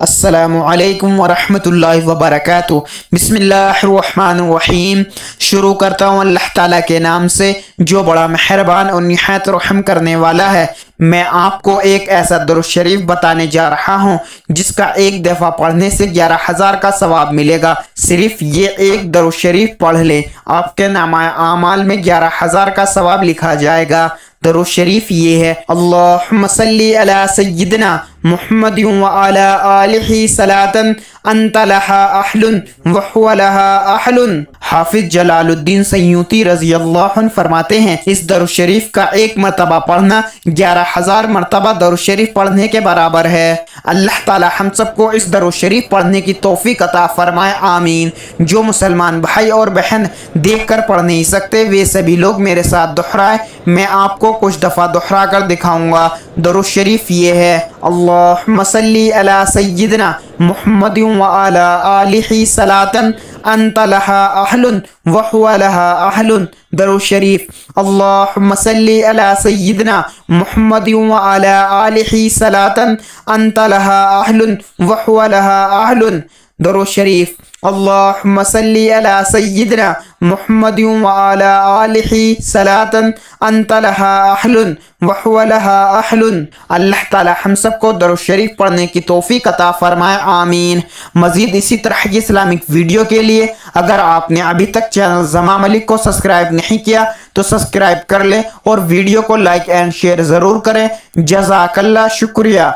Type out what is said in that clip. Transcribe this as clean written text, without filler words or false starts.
अस्सलामुअलैकुम वरहमतुल्लाहि वबरकातुहू। बिस्मिल्लाहिर्रहमानिर्रहीम। शुरू करता हूँ अल्लाह ताला के नाम से जो बड़ा मेहरबान और निहायत रहम करने वाला है। मैं आपको एक ऐसा दुरूद शरीफ बताने जा रहा हूँ जिसका एक दफ़ा पढ़ने से 11,000 का सवाब मिलेगा। सिर्फ ये एक दुरूद शरीफ पढ़ ले, आपके नामाए आमाल में 11,000 का सवाब लिखा जाएगा। दुरूद शरीफ ये है, अल्लाहुम्मा सल्ली अला सय्यिदना मुहम्मद व अला आलिही सलातन अंता लहा अहलुन व हुवा लहा अहलुन। हाफिज जलालुद्दीन सयूती रज़ी अल्लाहु अन्हु फरमाते हैं, इस दुरूद शरीफ का एक मरतबा पढ़ना 11,000 मरतबा दुरूद शरीफ पढ़ने के बराबर है। अल्लाह ताला हम सबको इस दुरूद शरीफ पढ़ने की तौफीक अता फरमाए, आमीन। जो मुसलमान भाई और बहन देख कर पढ़ नहीं सकते वे सभी लोग मेरे साथ दोहराए, मैं आपको कुछ दफ़ा दोहरा कर दिखाऊंगा। दुरूद शरीफ ये है, अल्लाहुम्मा सल्ली अला सय्यिदना मुहम्मद व अला आलिही सलातन अंता लहा अहलुन व हुवा लहा अहलुन। दुरूद शरीफ, अल्लाहुम्मा सल्ली अला सय्यिदना मुहम्मद व अला आलिही सलातन अंता लहा अहलुन व हुवा लहा अहलुन। दुरूद शरीफ, अल्लाहुम्मा सल्ली अला सय्यिदना मुहम्मद व अला आलिही सलातन अंता लहा अहलुन व हुवा लहा अहलुन। अल्लाह ताला हम सबको दुरूद शरीफ पढ़ने की तौफीक अता फरमाए, आमीन। मजीद इसी तरह की इस्लामिक वीडियो के लिए अगर आपने अभी तक चैनल ज़मा मलिक को सब्सक्राइब नहीं किया तो सब्सक्राइब कर लें और वीडियो को लाइक एंड शेयर ज़रूर करें। जज़ाकल्लाह, शुक्रिया।